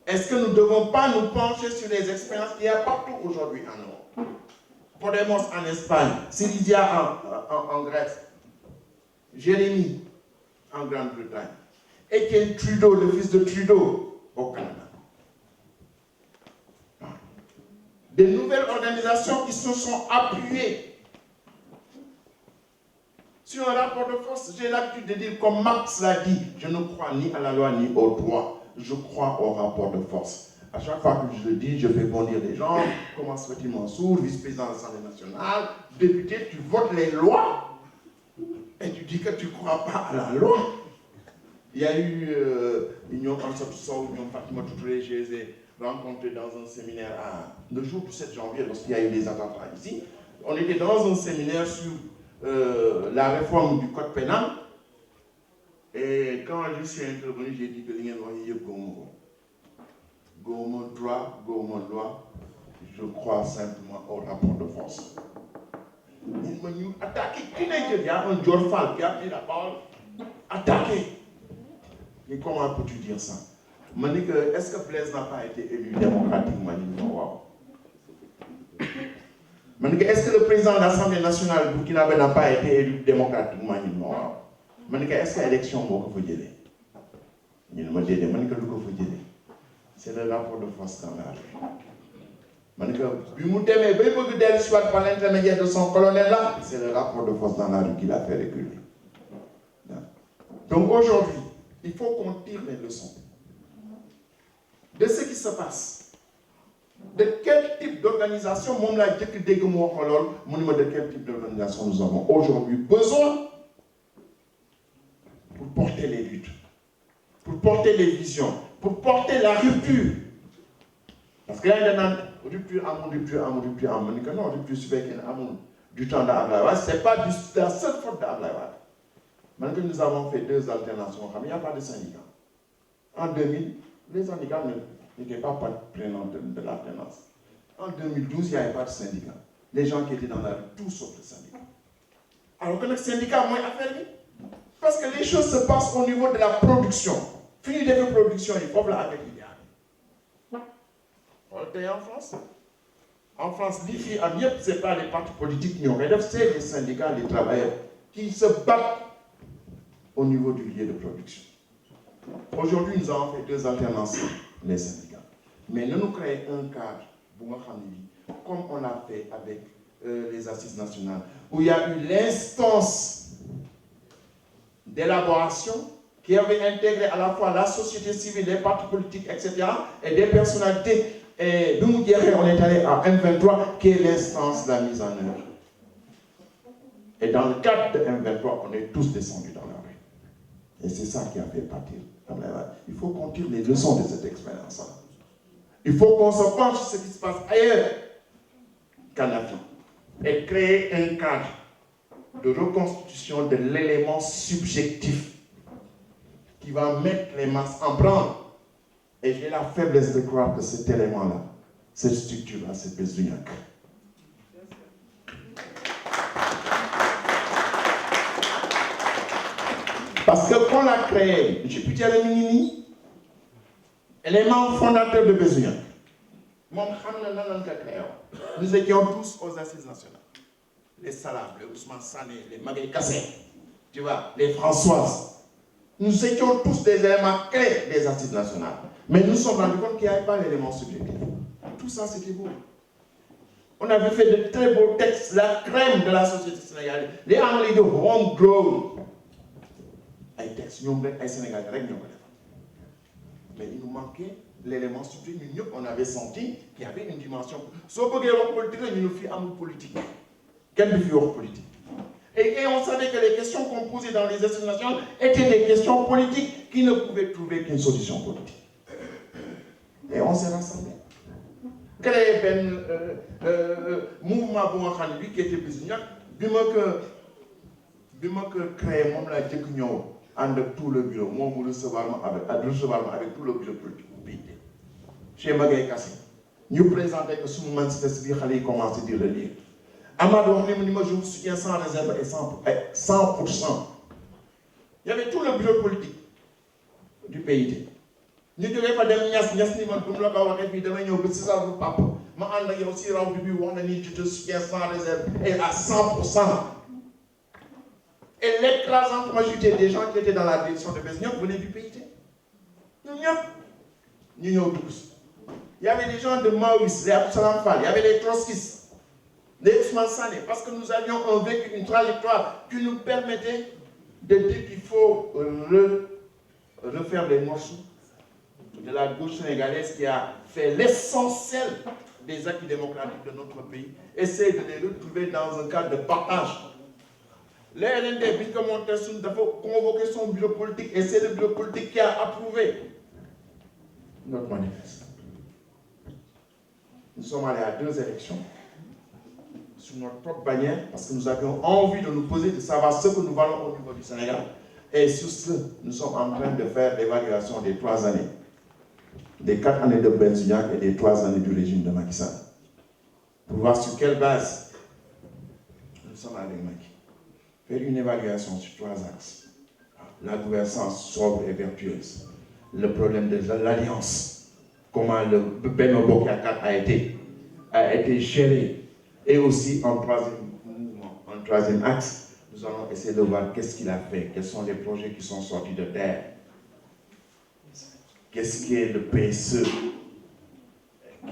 Est-ce que nous ne devons pas nous pencher sur les expériences qu'il y a partout aujourd'hui en Europe? Podemos en Espagne, Syriza en Grèce, Jérémy en Grande-Bretagne, Étienne Trudeau, le fils de Trudeau, au Canada. Des nouvelles organisations qui se sont appuyées sur un rapport de force. J'ai l'habitude de dire, comme Marx l'a dit, je ne crois ni à la loi ni au droit, je crois au rapport de force. À chaque fois que je le dis, je fais bondir les gens. Comment se fait-il Mansour, vice-président de l'Assemblée nationale, député, tu votes les lois et tu dis que tu ne crois pas à la loi. Il y a eu l'Union Consortium, l'Union Fatima Toutouré, je les ai rencontrés dans un séminaire le jour du 7 janvier, lorsqu'il y a eu les attentats ici. On était dans un séminaire sur la réforme du code pénal. Et quand je suis intervenu, j'ai dit que l'Union Gourmand droit, gourmand loi, je crois simplement au rapport de force. Il m'a dit, attaquer, il y a un George Fall qui a pris la parole, attaquer. Mais comment peux-tu dire ça? Je me dis que, est-ce que Blaise n'a pas été élu démocratiquement? Je me dis que, est-ce que le président de l'Assemblée nationale burkinabé n'a pas été élu démocratiquement? Je me dis que, est-ce que l'élection faut dire? Je me dis que, faut dire. C'est le rapport de force dans la rue. Par l'intermédiaire de son colonel là, c'est le rapport de force dans la rue qui l'a fait reculer. Donc aujourd'hui, il faut qu'on tire les leçons de ce qui se passe. De quel type d'organisation, de quel type d'organisation nous avons aujourd'hui besoin pour porter les luttes, pour porter les visions, pour porter la rupture. Parce que là, il y a une rupture, non, rupture du temps d'Ablaïwad, ce n'est pas la seule faute d'Ablaïwad. Maintenant que nous avons fait 2 alternations, il n'y a pas de syndicats. En 2000, les syndicats n'étaient pas prenants de l'alternance. En 2012, il n'y avait pas de syndicats. Les gens qui étaient dans la rue, tous sauf le syndicat. Alors que le syndicat a moins affaire. Parce que les choses se passent au niveau de la production. Fini de production, il faut la avec l'idéal. En France. En France, l'IFI, ce n'est pas les partis politiques, c'est les syndicats, les travailleurs qui se battent au niveau du lieu de production. Aujourd'hui, nous avons fait 2 alternances, les syndicats. Mais nous créons un cadre, comme on l'a fait avec les assises nationales, où il y a eu l'instance d'élaboration qui avait intégré à la fois la société civile, les partis politiques, etc., et des personnalités. Et nous, on est allé à M23, qui est l'instance de la mise en œuvre. Et dans le cadre de M23, on est tous descendus dans la rue. Et c'est ça qui a fait partir. Il faut qu'on tire les leçons de cette expérience-là. Il faut qu'on se penche sur ce qui se passe ailleurs qu'en Afrique. Et créer un cadre de reconstitution de l'élément subjectif qui va mettre les masses en branle. Et j'ai la faiblesse de croire que cet élément-là, cette structure-là, c'est Bezuniak. Parce que quand on l'a créé, j'ai pu dire le Minini, élément fondateur de Bezuniak. Nous étions tous aux assises nationales. Les Salab, les Ousmane Sané, les Magué Kassé, tu vois, les Françoises. Nous étions tous des éléments clés des assises nationales. Mais nous nous sommes rendus compte qu'il n'y avait pas l'élément subjectif. Tout ça, c'était beau. On avait fait de très beaux textes, la crème de la société sénégalaise. Les Anglais de homegrown. Les textes, les Sénégalais, Mais il nous manquait l'élément subtil. Nous, on avait senti qu'il y avait une dimension. Sauf que les politique, nous fit amour politique. Quelle figure politique? Et on savait que les questions qu'on posait dans les institutions nationales étaient des questions politiques qui ne pouvaient trouver qu'une solution politique. Et on s'est rassemblés. Créé un mouvement pour un qui était prisonnier, bien que créé mon la décunion avec tout le bureau, moi je recevoir avec tout le bureau politique au pays. Chez Magaï Kassi, nous présentons que ce manifeste bi xalé commencé à dire le lire. Amadou wax ni je vous soutiens sans réserve et 100%. Il y avait tout le bureau politique du pays. Nous devons pas dem ñass ni man dum la ko waxé fi dama ñëw ba ci sa bu papa ma and ak yow ci raw bi wax na ni je te soutiens sans réserve et à 100%. Et l'écrasante majorité des gens qui étaient dans la direction de Besniak venaient du PIT. Il y avait des gens de Maurice, les Absalam Fall, il y avait les trotskistes, les Ousmane Sané, parce que nous avions vécu une trajectoire qui nous permettait de dire qu'il faut refaire les morceaux de la gauche sénégalaise qui a fait l'essentiel des acquis démocratiques de notre pays, essayer de les retrouver dans un cadre de partage. Les RND, il faut convoquer son bureau politique et c'est le bureau politique qui a approuvé notre manifeste. Nous sommes allés à 2 élections sur notre propre bannière parce que nous avions envie de nous poser, de savoir ce que nous valons au niveau du Sénégal. Et sur ce, nous sommes en train de faire l'évaluation des 3 années, des 4 années de Benziak et des 3 années du régime de Macky Sall, pour voir sur quelle base nous sommes avec Macky. Faire une évaluation sur 3 axes. La gouvernance sobre et vertueuse. Le problème de l'alliance. Comment le Benno Bokk Yakaar a été géré. Et aussi en 3e mouvement, en 3e axe, nous allons essayer de voir qu'est-ce qu'il a fait, quels sont les projets qui sont sortis de terre. Qu'est-ce qu'est le PSE?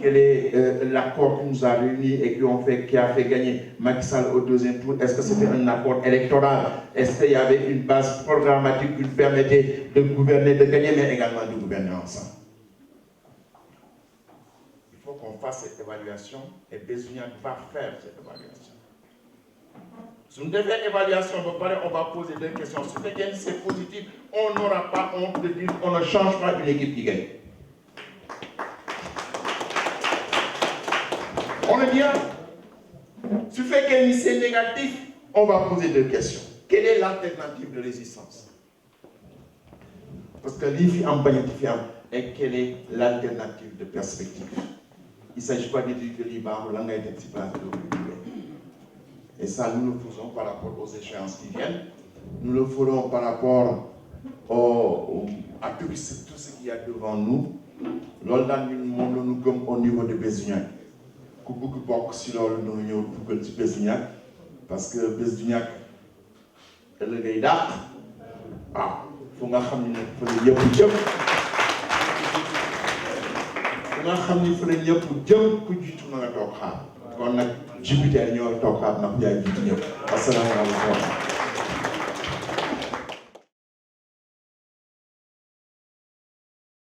Quel est l'accord qui nous a réunis et qui a fait gagner Macky Sall au 2e tour? Est-ce que c'était un accord électoral? Est-ce qu'il y avait une base programmatique qui nous permettait de gouverner, de gagner, mais également de gouverner ensemble? Il faut qu'on fasse cette évaluation et Besniak va faire cette évaluation. Si nous devons faire évaluation, on va poser 2 questions. Si c'est positif, on n'aura pas honte de dire qu'on ne change pas une équipe qui gagne. On le dit, si c'est négatif, on va poser 2 questions. Quelle est l'alternative de résistance? Parce que l'IFI en magnifiant, et quelle est l'alternative de perspective? Il ne s'agit pas de dire que l'Iban ou l'Angaï est place de. Et ça, nous le faisons par rapport aux échéances qui viennent. Nous le ferons par rapport à tout ce qu'il y a devant nous. Lors nous sommes au niveau de Besniak. Ku bëgg bokk si loolu ñu ñëw duggal ci Besniak parce que Besniak ëllëgay dàq fu nga xam ne fa la ñëpp jëm ku jiitu na nga toog xaar kon nag Jupiter ñoo toog xaar ndax yaay jiitu ñëpp asalaamaaleykum